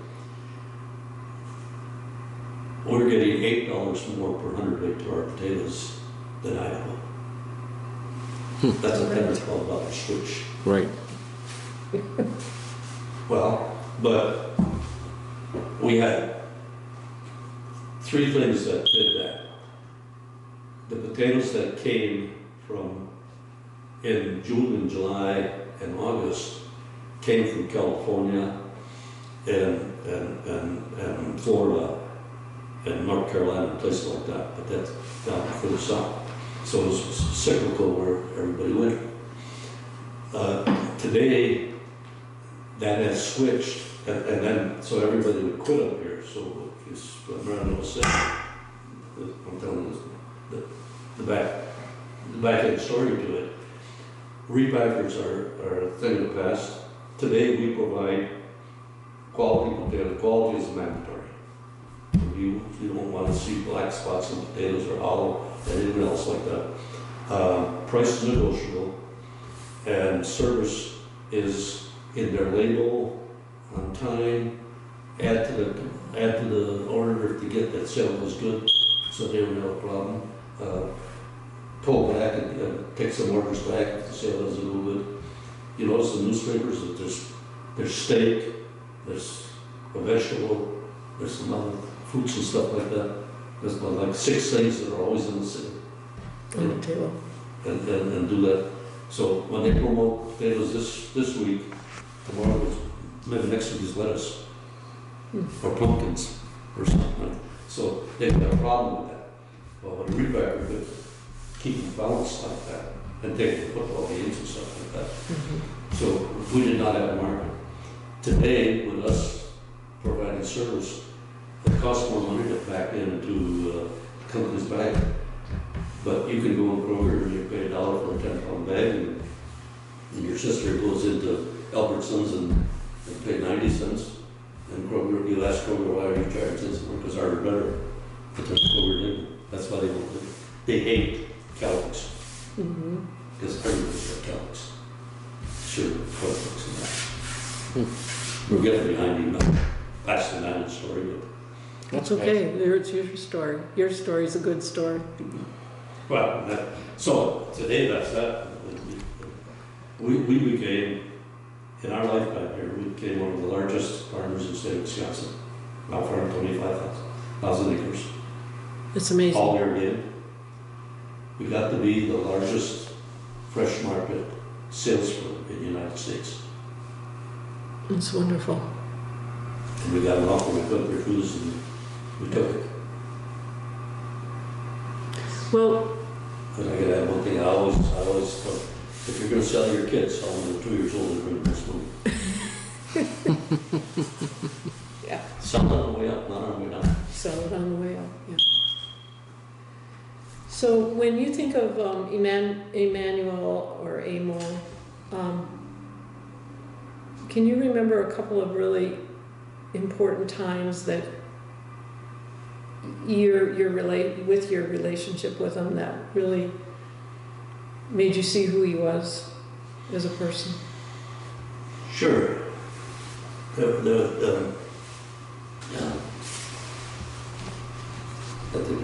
We're getting $8 more per hundredweight to our potatoes than Iowa. That's a $10 or $12 switch. Right. Well, but we had 3 things that did that. The potatoes that came from in June and July and August came from California and Florida and North Carolina and places like that, but that's down further south. So it was cyclical where everybody went. Today, that has switched, and then so everybody would quit up here. So it's what Merrill was saying. I'm telling you the back end story to it. Repackers are a thing of the past. Today we provide quality potatoes. Quality is mandatory. You don't want to see black spots in potatoes or hollow, anything else like that. Price is negotiable, and service is in their label, on time. Add to the order if they get that sale was good, so they don't have a problem. Pull back and take some orders back if the sale doesn't go good. You notice the newspapers that there's steak, there's a vegetable, there's some other fruits and stuff like that. There's like 6 things that are always in the city. On the table. And do that. So when they promote potatoes this week, tomorrow, maybe next week is lettuce or pumpkins or something. So they've got a problem with that. Well, when a repacker could keep them balanced like that and take the football games and stuff like that. So we did not have a market. Today, with us providing service, it costs more money to pack into the company's bag. But you can go in Kroger and you pay $1 for a 10-pound bag, and your sister goes into Albertsons and pay 90 cents. And Kroger, you ask Kroger, why are you charging this? Because ours are better. But then Kroger didn't. That's why they won't do it. They hate Kellogg's. Because everybody's got Kellogg's. Sure, Kellogg's and that. We're getting behind you now. That's the Nana story, but That's okay. It's your story. Your story is a good story. well, so today that's that. We became, in our lifetime here, we became one of the largest farmers in the state of Wisconsin. Now farm 25,000 acres. It's amazing. All irrigated. We got to be the largest fresh market sales firm in the United States. It's wonderful. And we got an offer, we cooked their foods and we took it. Well, But I gotta have one thing, I always thought, if you're gonna sell your kids, sell them when they're 2 years old and bring them this money. yeah. Sell it on the way up, not on the way down. Sell it on the way up, yeah. So when you think of Emanuel or Amo, can you remember a couple of really important times that your relationship with him that really made you see who he was as a person? Sure. Yeah. I think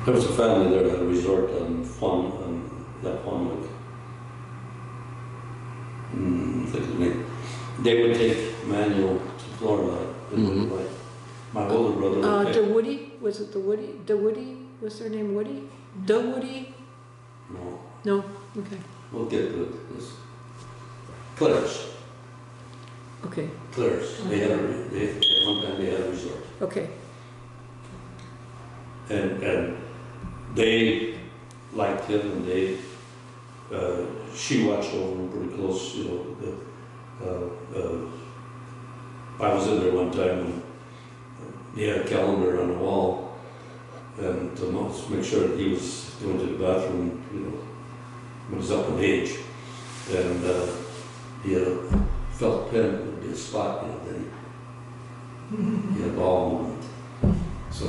there was a family there that had a resort on Fawn Lake. I think the name. They would take Emanuel to Florida. Like my older brother would take. DeWoody? Was it the Woody? DeWoody? Was their name Woody? DeWoody? No, No? Okay. we'll get to it. This. Claire's. Okay. Claire's. At one time they had a resort. Okay. And they liked him and they she watched over him pretty close, you know. I was in there one time and he had a calendar on the wall, and to make sure that he was going to the bathroom, you know, when he was up in age. And he had a felt pen, it would be a spot, you know, that he had a ball movement. So,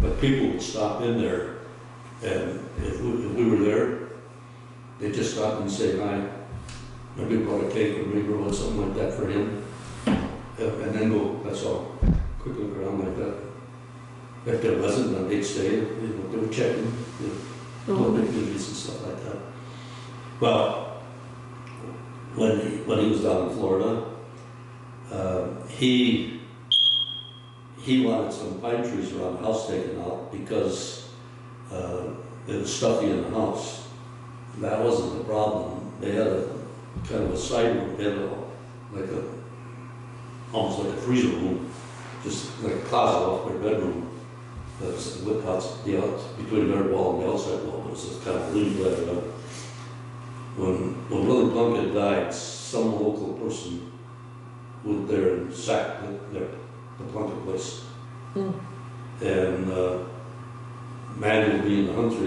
but people would stop in there, and if we were there, they'd just stop and say hi. Maybe brought a cake or maybe or something like that for him, and then go, that's all. Quick look around like that. If there wasn't, then they'd stay, you know, they were checking, you know, little activities and stuff like that. Well, when he was down in Florida, he wanted some pine trees around the house taken out because it was stuffy in the house. That wasn't the problem. They had a kind of a side room, they had almost like a freezer room, just like a closet off their bedroom. That was with between their wall and the outside wall. It was just kind of really bladed up. When Willie Plunkett died, some local person went there and sacked the Plunkett place. And Manuel being the hunter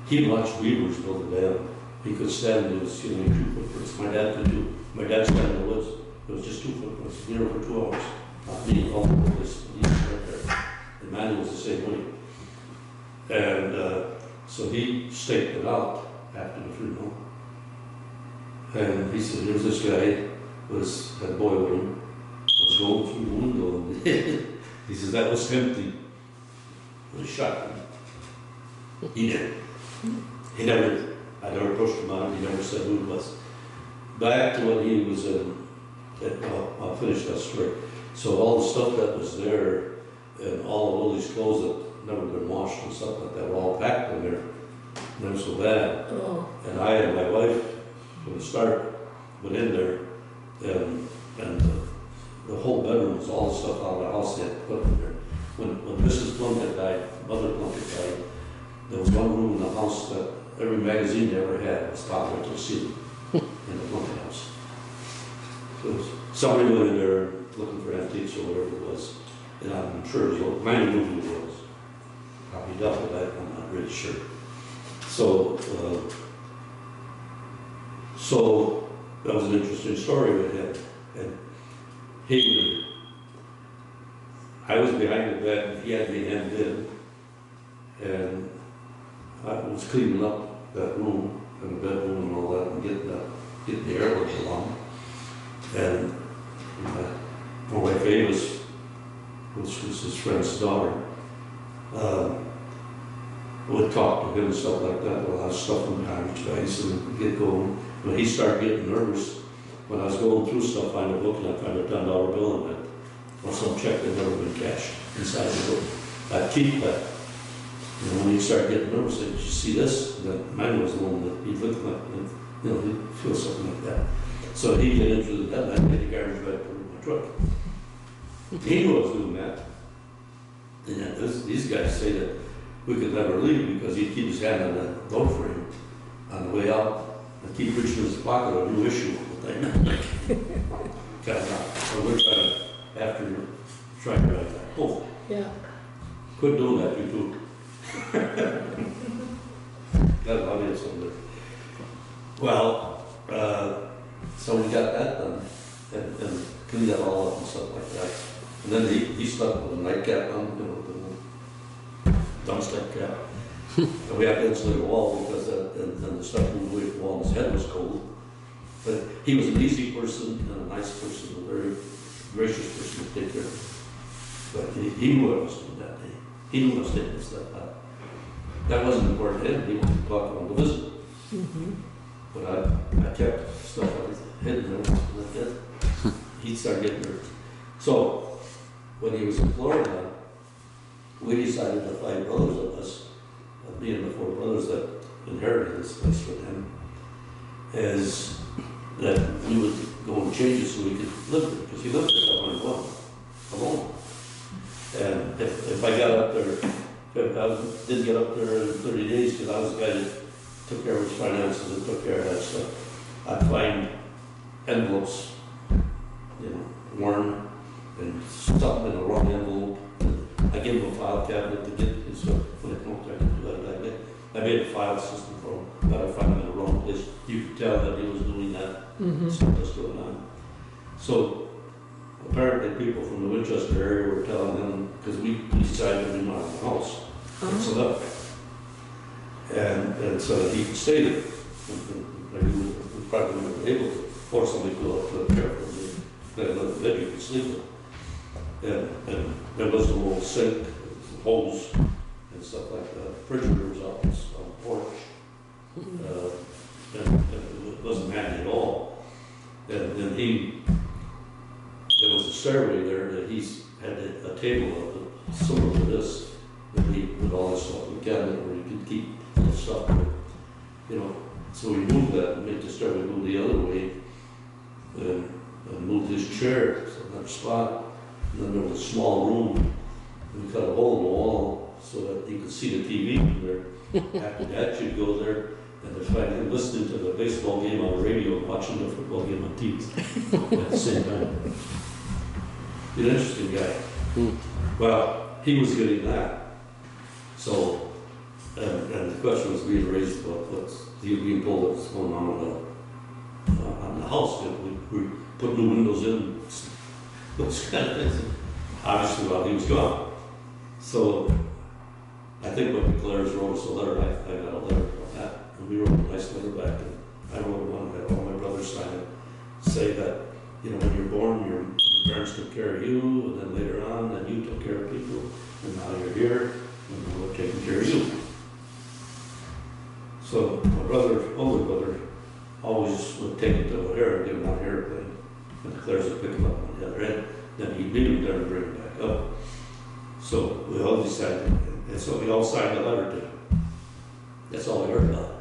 he watched beavers build a dam. He could stand in his, you know, 2 footprints. My dad could do. My dad stand in the woods. It was just 2 footprints. There for 2 hours. Not me, all over this. He was right there. And Manuel was the same way. And so he staked it out after the funeral. And he said, here's this guy, that boy with him, was going through the window. And he says, that was empty. It was a shotgun. He did. I never pushed him out, he never said who it was. Back to when he was in, I'll finish that story. So all the stuff that was there, and all of these clothes that never been washed and stuff like that were all packed in there. And they were so bad. Oh. And I and my wife, from the start, went in there, and the whole bedroom was all the stuff out of the house they had put in there. When Mrs. Plunkett died, Mother Plunkett died, there was one room in the house that every magazine they ever had was top right to the ceiling in the Plunkett house. So somebody went in there looking for antiques or whatever it was, and I'm sure it was mine knew who it was. Probably dealt with that, I'm not really sure. So that was an interesting story with him. And I was behind the bed, and he had me hemmed in, and I was cleaning up that room and the bedroom and all that, and getting the air work along. And my wife Avis, which was his friend's daughter, would talk to him and stuff like that. Well, I was stuffing behind his face and get going. When he started getting nervous, when I was going through stuff, find a book and I found a $10 bill in it, or some check that never been cashed inside the book. I'd keep that. And when he started getting nervous, I said, did you see this? And then Manuel was the one that he'd look like, you know, he'd feel something like that. So he'd get into that, and I'd take the garbage bag put it in my truck. He knew I was doing that. And then these guys say that we could never leave because he'd keep his hand on the door frame on the way out and keep reaching in his pocket a new issue all the time. Kind of, so we're trying to write that. Oh, Yeah. quit doing that, you too. Got an audience on there. Well, so we got that done and cleaned that all up and stuff like that. And then he stuck with a nightcap on, you know, the dumpster cap. And we had to insulate the wall because then the stuff moved away from the wall and his head was cold. But he was an easy person and a nice person, a very gracious person to take care of. But he knew what I was doing that day. He knew I was taking stuff out. That wasn't important to him. He wanted to talk on the visit. Mm-hmm. But I kept stuff hidden there like that. He'd start getting nervous. So when he was in Florida, we decided, the 5 brothers of us, me and the 4 brothers that inherited this place with him, is that we would go and change it so we could live there, because he lived there at 101, alone. And if I got up there, if I didn't get up there in 30 days, because I was the guy that took care of his finances and took care of that stuff. I'd find envelopes, you know, worn and stuff in the wrong envelope. I gave him a file cabinet to get his footnote. I could do that. I made a file system for him, but I found him in the wrong place. You could tell that he was doing that. Stuff was going on. So apparently people from the Winchester area were telling him, because we decided to remodel the house, fix it up. And so that he could stay there. And he was probably not able to force somebody to go up to the chair for me. Then another bed you could sleep in. And there was a little sink, hose, and stuff like that. The refrigerator was out on the porch. And it wasn't handy at all. And then there was a stairway there that he had a table of it, similar to this, that he put all this stuff in the cabinet where he could keep the stuff. You know, so we moved that and made the stairway move the other way, and moved his chair to another spot. And then there was a small room, and we cut a hole in the wall so that he could see the TV from there. After that, you'd go there and they'd find him listening to the baseball game on the radio and watching the football game on TV at the same time. An interesting guy. Well, he was getting that. So, and the question was being raised about he was being told what's going on the house. We put new windows in, those kind of things. Obviously, while he was gone. So, I think when the Clares wrote us a letter, I got a letter about that. And we wrote a nice letter back. And I wrote one that all my brothers signed it. Say that, you know, when you're born, your parents took care of you, and then later on, then you took care of people, and now you're here, and we're taking care of you. So my older brother, always would take him to O'Hare and give him on an airplane, and the Clares would pick him up on the other end. Then he'd meet him there and bring him back up. So we all decided, and so we all signed a letter to him. That's all we heard about.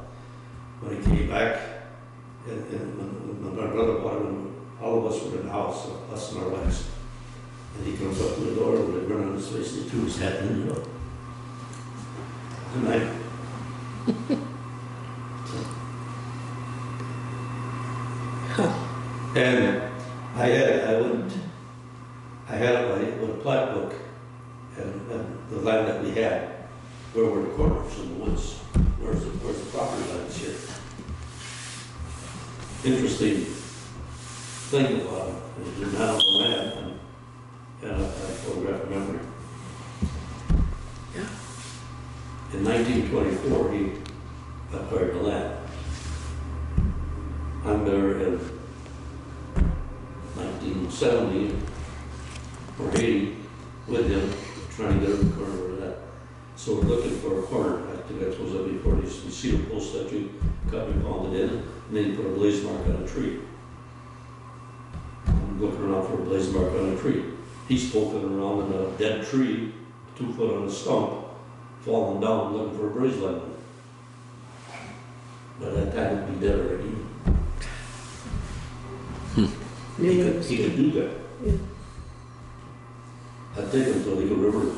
When he came back, and when my brother bought him, all of us were in the house, us and our wives. And he comes up to the door with a grin on his face and he threw his hat in, you know. And and I had a plat book and the land that we had, where were the corners in the woods, where's the property lines here. Interesting thing about it is you're not on the land, and I photographed memory. Yeah. In 1924, he acquired the land. I'm there in 1970 or 80 with him, trying to get every corner of that. So we're looking for a corner. I think I told you before, these cedar posts that you cut and pounded in, and then you put a blaze mark on a tree. I'm looking around for a blaze mark on a tree. He's poking around in a dead tree, 2 foot on a stump, falling down looking for a blaze line. By that time it'd be dead already. He could do that. Yeah. I'd take him to Legal River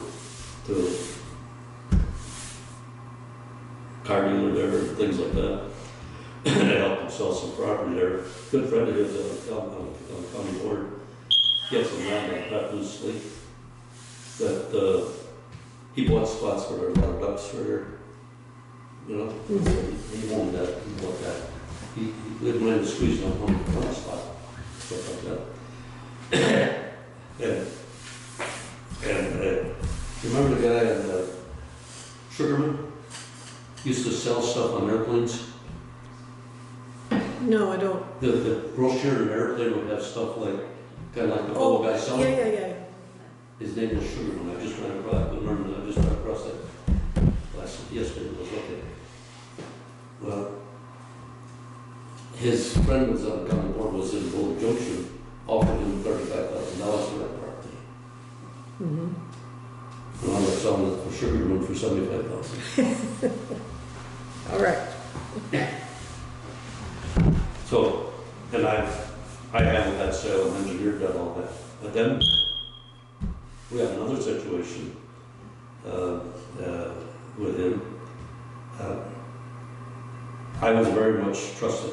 to car dealer there, things like that. And I helped him sell some property there. Good friend of his on the county board. He had some land on that loose lake that he bought spots where there were a lot of ducks for there. You know, he wanted that, he bought that. He didn't mind squeezing on one spot, stuff like that. And remember the guy in Sugarman? Used to sell stuff on airplanes. No, I don't. The brochure in an airplane would have stuff like, kind of like the fellow guy selling. Yeah. His name was Sugarman. I just ran across, I just ran across that yesterday. Was looking. Well, his friend was on the county board, was in Boulder Junction, offered him $35,000 for that property. And I was selling it for Sugarman for $75,000. All right. So, and I handled that sale and engineered that all that. But then we had another situation with him. I was very much trusted.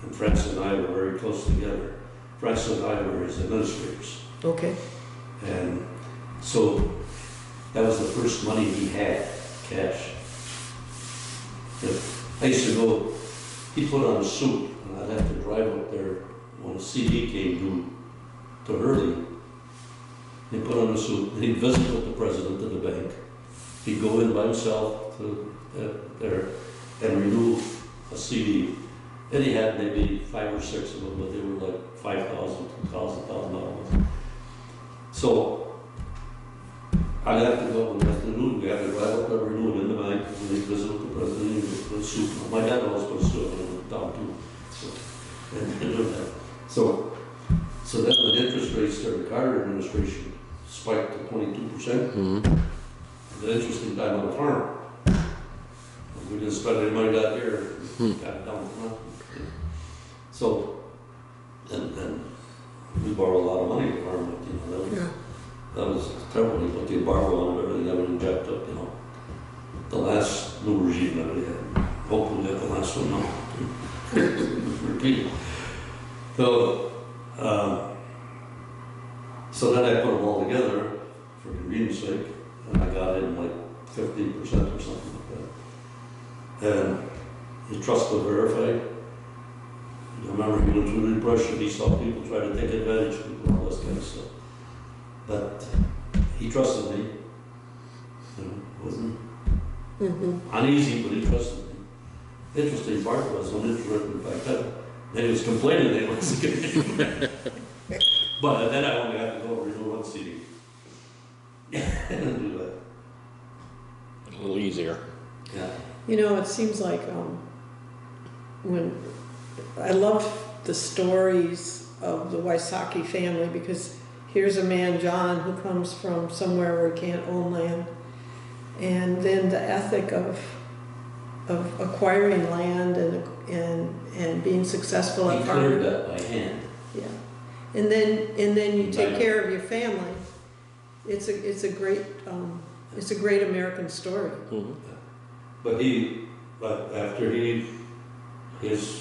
And Frances and I were very close together. Frances and I were his administrators. Okay. And so that was the first money he had, cash. I used to go, he put on a suit, and I'd have to drive up there when a CD came due to Hurley. He'd put on a suit, and he'd visit with the president of the bank. He'd go in by himself to there and renew a CD. And he had maybe 5 or 6 of them, but they were like $5,000, $2,000. So I'd have to go in the afternoon, we had to drive up there, renew it in the bank, and we'd visit with the president, and he'd put a suit. My dad always put a suit on when he went down too. So then when interest rates during the Carter administration spiked to 22%, the interesting time on the farm. We didn't spend any money out here, got it down to nothing. So, and we borrowed a lot of money to farm, but, that was terrible. But the embargo on everything, everything jacked up, The last new regime that we had. Hopefully we get the last one now. Repeat. So then I put them all together for convenience sake, and I got in like 15% or something like that. And the trust was verified. I remember he went through the depression, he saw people try to take advantage of people and all this kind of stuff. But he trusted me. Wasn't uneasy, but he trusted me. The interesting part was when it was written back then, they was complaining they wasn't getting it. But then I only had to go renew one CD. And do that. A little easier. Yeah. It seems like when I loved the stories of the Wysocki family, because here's a man, John, who comes from somewhere where he can't own land, and then the ethic of acquiring land and being successful He at cleared farming. that by hand. Yeah, and then you take care of your family. It's a great American story. But after his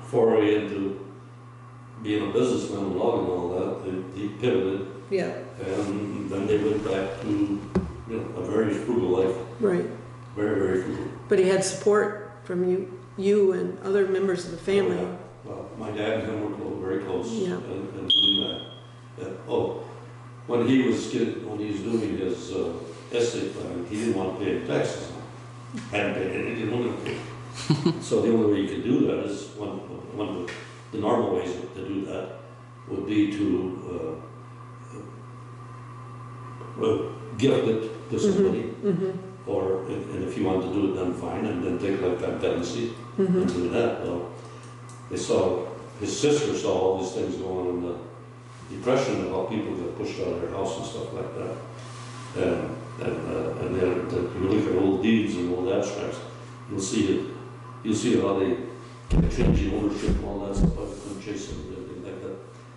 foray into being a businessman and logging and all that, he pivoted. Yeah. And then they went back to a very frugal life. Right. Very, very frugal. But he had support from you and other members of the family. Oh, yeah. Well, my dad and him were very close. Yeah. And doing that. When he was doing his estate planning, he didn't want to pay taxes. Hadn't paid any, he didn't want to pay. So the only way you could do that is one of the normal ways to do that would be to gift it to somebody, or and if you wanted to do it, then fine, and then take lifetime tenancy and do that. Well, his sister saw all these things going on in the Depression, about people get pushed out of their house and stuff like that. And then you look at old deeds and old abstracts, you'll see how they kept changing ownership and all that stuff. I couldn't chase them and everything like that.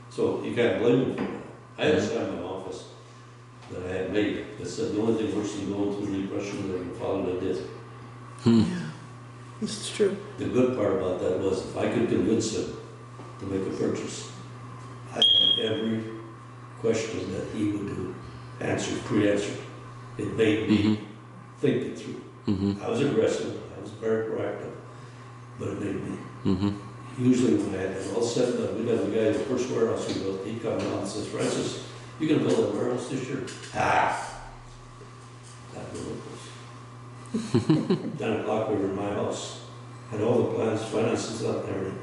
So you can't blame them for that. I had a sign in my office that I had made that said the only thing worse than going through the Depression was that your father did. Yeah, this is true. The good part about that was if I could convince him to make a purchase, I had every question that he would do pre-answered. It made me think it through. I was aggressive, I was very proactive, but it made me. Usually when I had it all set up, we got a guy in the first warehouse we built, he'd come down and says, Frances, you gonna build a warehouse this year? That really was. 10 o'clock we were in my house, had all the plans, finances up and everything.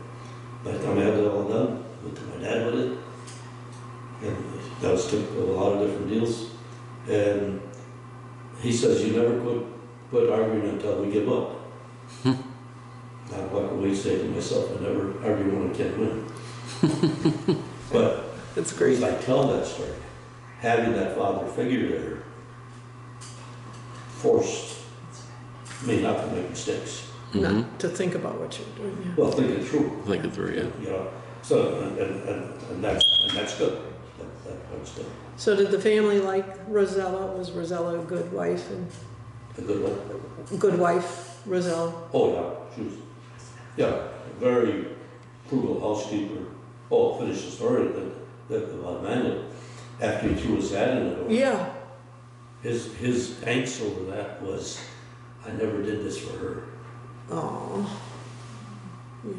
By the time I had it all done, I went to my dad with it. And that was took a lot of different deals. And he says, you never quit arguing until we give up. I walk away saying to myself, I never argue when I can't win. But That's great. as I tell that story, having that father figure there forced me not to make mistakes. Not to think about what you're doing. Yeah. Well, think it through. Think it through, yeah. So, and that's good. That's good. So did the family like Rosella? Was Rosella a good wife? And A good one. Good wife, Rosella. Oh, yeah, she was, yeah, very frugal housekeeper. Oh, finish the story about Emanuel. After he threw his hat in the door. Yeah. His angst over that was, I never did this for her. Oh. Yeah.